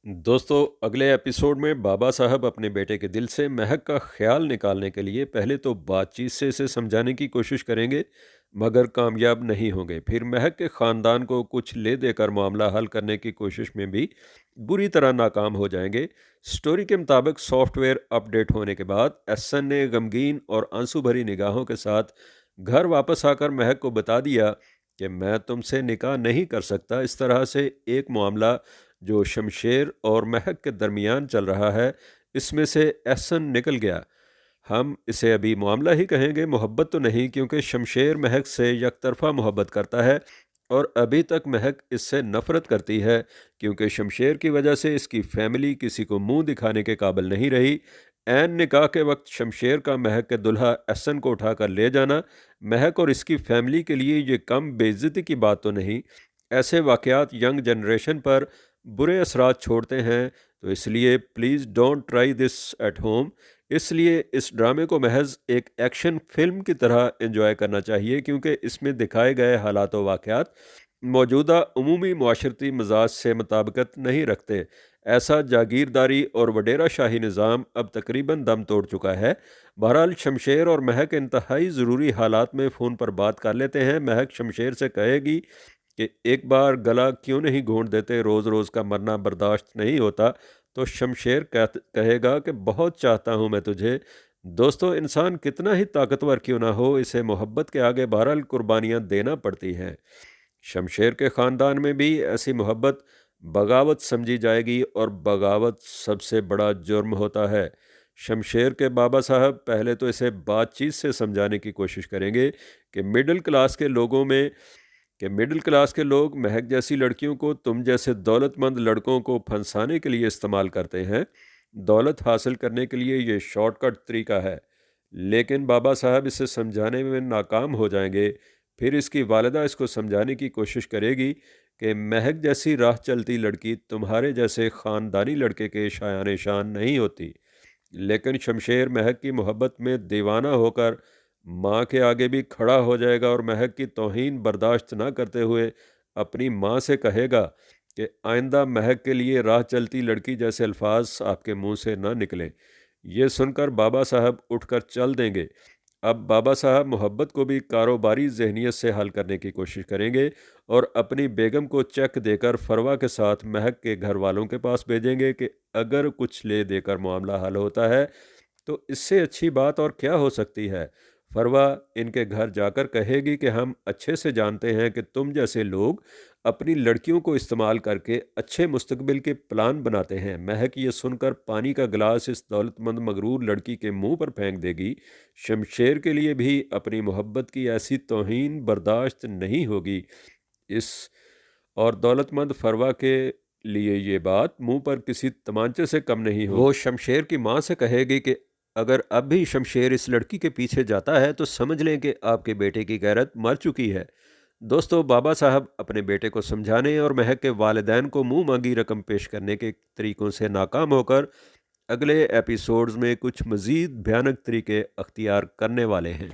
दोस्तों, अगले एपिसोड में बाबा साहब अपने बेटे के दिल से महक का ख्याल निकालने के लिए पहले तो बातचीत से इसे समझाने की कोशिश करेंगे, मगर कामयाब नहीं होंगे। फिर महक के ख़ानदान को कुछ ले देकर मामला हल करने की कोशिश में भी बुरी तरह नाकाम हो जाएंगे। स्टोरी के मुताबिक सॉफ्टवेयर अपडेट होने के बाद एहसन ने गमगीन और आंसू भरी निगाहों के साथ घर वापस आकर महक को बता दिया कि मैं तुमसे निकाह नहीं कर सकता। इस तरह से एक मामला जो शमशेर और महक के दरमियान चल रहा है, इसमें से एहसन निकल गया। हम इसे अभी मामला ही कहेंगे, मोहब्बत तो नहीं, क्योंकि शमशेर महक से यकतरफा मोहब्बत करता है और अभी तक महक इससे नफ़रत करती है, क्योंकि शमशेर की वजह से इसकी फैमिली किसी को मुंह दिखाने के काबिल नहीं रही। ऐन निकाह के वक्त शमशेर का महक के दुल्हा एहसन को उठाकर ले जाना महक और इसकी फैमिली के लिए ये कम बेइज्जती की बात तो नहीं। ऐसे वाक़यात यंग जनरेशन पर बुरे असरात छोड़ते हैं, तो इसलिए please don't try this at home. इसलिए इस ड्रामे को महज एक एक्शन फिल्म की तरह एंजॉय करना चाहिए, क्योंकि इसमें दिखाए गए हालात व वाक़यात मौजूदा उमूमी माशरती मिजाज से मुताबिकत नहीं रखते। ऐसा जागीरदारी और वडेरा शाही निज़ाम अब तकरीबन दम तोड़ चुका है। बहरहाल शमशेर और महक इंतहाई ज़रूरी हालात में फ़ोन पर बात कर लेते हैं। महक शमशेर से कहेगी कि एक बार गला क्यों नहीं घोंट देते, रोज़ रोज़ का मरना बर्दाश्त नहीं होता। तो शमशेर कहेगा कि बहुत चाहता हूँ मैं तुझे। दोस्तों, इंसान कितना ही ताकतवर क्यों ना हो, इसे मोहब्बत के आगे बहरहाल कुर्बानियाँ देना पड़ती हैं। शमशेर के ख़ानदान में भी ऐसी मोहब्बत बगावत समझी जाएगी और बगावत सबसे बड़ा जुर्म होता है। शमशेर के बाबा साहब पहले तो इसे बातचीत से समझाने की कोशिश करेंगे कि मिडिल क्लास के लोग महक जैसी लड़कियों को तुम जैसे दौलतमंद लड़कों को फंसाने के लिए इस्तेमाल करते हैं। दौलत हासिल करने के लिए ये शॉर्टकट तरीका है। लेकिन बाबा साहब इसे समझाने में नाकाम हो जाएंगे। फिर इसकी वालिदा इसको समझाने की कोशिश करेगी कि महक जैसी राह चलती लड़की तुम्हारे जैसे ख़ानदानी लड़के के शायान शान नहीं होती। लेकिन शमशेर महक की मोहब्बत में दीवाना होकर माँ के आगे भी खड़ा हो जाएगा और महक की तौहीन बर्दाश्त ना करते हुए अपनी माँ से कहेगा कि आइंदा महक के लिए राह चलती लड़की जैसे अल्फाज आपके मुंह से ना निकलें। ये सुनकर बाबा साहब उठकर चल देंगे। अब बाबा साहब मोहब्बत को भी कारोबारी जहनीत से हल करने की कोशिश करेंगे और अपनी बेगम को चेक देकर फरवा के साथ महक के घर वालों के पास भेजेंगे कि अगर कुछ ले देकर मामला हल होता है तो इससे अच्छी बात और क्या हो सकती है। फरवा इनके घर जाकर कहेगी कि हम अच्छे से जानते हैं कि तुम जैसे लोग अपनी लड़कियों को इस्तेमाल करके अच्छे मुस्तकबिल के प्लान बनाते हैं। महक ये सुनकर पानी का गिलास इस दौलतमंद मगरूर लड़की के मुंह पर फेंक देगी। शमशेर के लिए भी अपनी मोहब्बत की ऐसी तौहीन बर्दाश्त नहीं होगी। इस और दौलतमंद फरवा के लिए ये बात मुंह पर किसी तमांचे से कम नहीं हो। वो शमशेर की माँ से कहेगी कि अगर अब भी शमशेर इस लड़की के पीछे जाता है तो समझ लें कि आपके बेटे की गैरत मर चुकी है। दोस्तों, बाबा साहब अपने बेटे को समझाने और महक के वालिदैन को मुंह मांगी रकम पेश करने के तरीकों से नाकाम होकर अगले एपिसोड्स में कुछ मज़ीद भयानक तरीके अख्तियार करने वाले हैं।